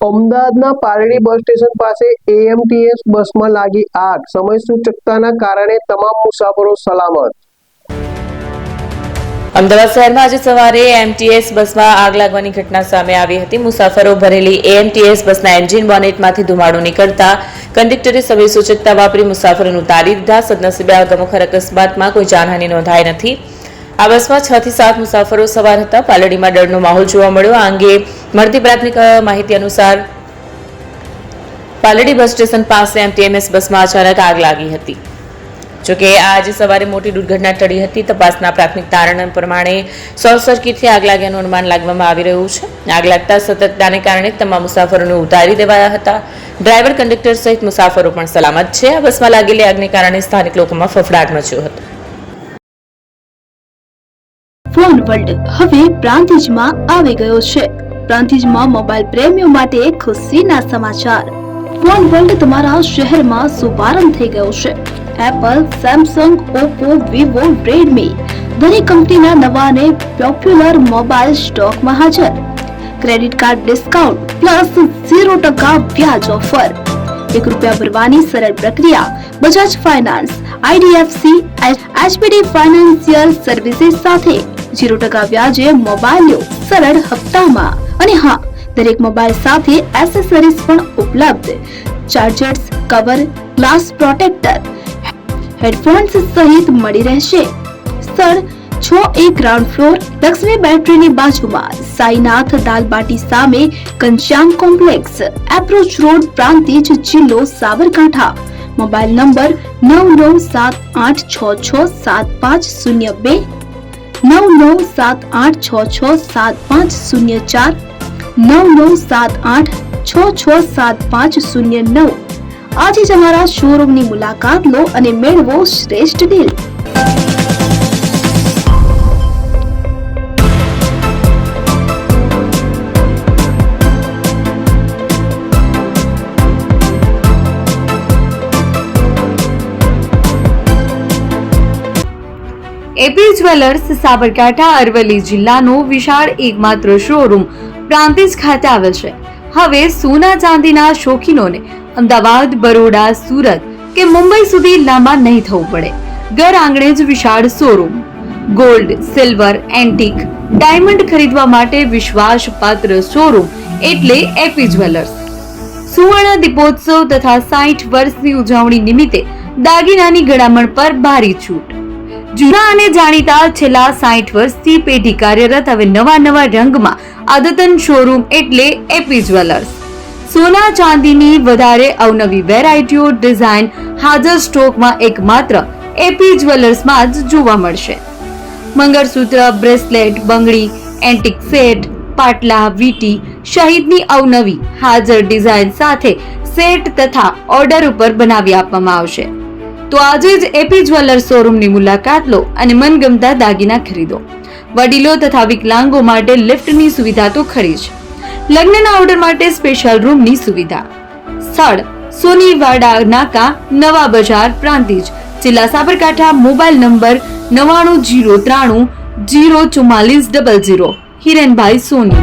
અમદાવાદના Paldi bus station પાસે AMTS બસમાં લાગી આગ. સમય સૂચકતાના કારણે તમામ મુસાફરો સલામત. અમદાવાદ શહેરમાં આજે સવારે એએમટીએસ બસમાં આગ લાગવાની ઘટના સામે આવી હતી. મુસાફરો ભરેલી એએમટીએસ બસના એન્જિન બોનેટમાંથી ધુમાડો નીકળતા કંડક્ટરે સમય સૂચકતા વાપરી મુસાફરોને ઉતારી દીધા. સદનસીબે આ ગમખ્વાર અકસ્માતમાં કોઈ જાનહાનિ નોંધાઈ નથી. આ બસમાં 6 થી 7 મુસાફરો સવાર હતા. પાલડીમાં ડરનો માહોલ જોવા મળ્યો. આ અંગે મળતી પ્રાથમિક માહિતી અનુસાર પાલડી બસ સ્ટેશન પાસે એમટીએસ બસમાં અચાનક આગ લાગી હતી. જોકે આજે સવારે મોટી દુર્ઘટના ટળી હતી. તપાસના પ્રાથમિક તારણ પ્રમાણે શોર્ટ સર્કિટથી આગ લાગ્યાનું અનુમાન લાગવામાં આવી રહ્યું છે. આગ લાગતા સતર્કતાને કારણે તમામ મુસાફરોને ઉતારી દેવાયા હતા. ડ્રાઈવર, કંડક્ટર સહિત મુસાફરો પણ સલામત છે. આ બસમાં લાગેલી આગને કારણે સ્થાનિક લોકોમાં ફફડાટ મચ્યો હતો. ફોન વર્લ્ડ હવે પ્રાંતિજમાં આવી ગયો છે. પ્રાંતિજમાં મોબાઈલ પ્રેમીઓ માટે ખુશીના સમાચાર. ફોન વર્લ્ડ તમારા શહેરમાં શુભારંભ થઈ ગયો છે. Apple, Samsung, Oppo, Vivo, Redmi દરેક કંપનીના નવા અને પોપ્યુલર મોબાઈલ સ્ટોકમાં હાજર. ક્રેડિટ કાર્ડ ડિસ્કાઉન્ટ પ્લસ 0% વ્યાજ ઓફર. ₹1 ભરવાની સરળ પ્રક્રિયા. બજાજ ફાઇનાન્સ, આઈડીએફસી, એચપીડી ફાઇનાન્સિયલ સર્વિસીસ સાથે 0% વ્યાજે મોબાઈલ લો સરળ હપ્તામાં. અને હા, દરેક મોબાઈલ સાથે એસેસરીઝ પણ ઉપલબ્ધ. Chargers, cover, glass protractor, headphones સહિત મળી રહેશે. સ્થળ 6A ગ્રાઉન્ડ ફ્લોર, લક્ષ્મી બેટરીની બાજુમાં, સાઈનાથ દાલબાટી સામે, Ghanshyam complex, approach road, Prantij, જિલ્લો સાબરકાંઠા. Mobile number 9978667502, 9978667504, 9978667509. આજે જ અમારા શોરૂમની મુલાકાત લો અને મેળવો શ્રેષ્ઠ deal. A P jewellers Sabarkantha Aravalli જિલ્લાનો વિશાળ એકમાત્ર શોરૂમ પ્રાંતિજ ખાતે આવેલ છે. હવે સોના ચાંદીના શોખીનોને અમદાવાદ, બરોડા, સુરત કે મુંબઈ સુધી લાંબા નહીં થવું પડે. ઘર આંગણે જ વિશાળ showroom. Gold, silver, antique, diamond ખરીદવા માટે વિશ્વાસપાત્ર શોરૂમ એટલે એપી જ્વેલર્સ. સુવર્ણ દીપોત્સવ તથા 60 વર્ષની ઉજવણી નિમિત્તે દાગીનાની ગળામણ પર ભારી છૂટ. જૂના અને જાણીતા છેલ્લા 60 વર્ષથી પેઢી કાર્યરત હવે નવા રંગમાં અદ્યતન શોરૂમ એટલે એપી જ્વેલર્સ. સોના ચાંદીની વધારે અવનવી વેરાયટીઓ, ડિઝાઇન હાજર સ્ટોકમાં એકમાત્ર એપી જ્વેલર્સમાં જ જોવા મળશે. મંગળસૂત્ર, બ્રેસલેટ, બંગડી, એન્ટિક સેટ, પાટલા, વીટી સહિતની અવનવી હાજર ડિઝાઇન સાથે સેટ તથા ઓર્ડર ઉપર બનાવી આપવામાં આવશે. તો આજે જ એપી જ્વેલર્સ શોરૂમની મુલાકાત લો અને મનગમતા દાગીના ખરીદો. વડીલો તથા વિકલાંગો માટે લિફ્ટની સુવિધા તો ખરી જ. લગ્નના ઓર્ડર માટે સ્પેશિયલ રૂમની સુવિધા. સ્થળ સોનીવાડા નાકા, નવા બજાર, પ્રાંતિજ, જિલ્લા સાબરકાંઠા. Mobile number 9903304400. હિરેનભાઈ સોની.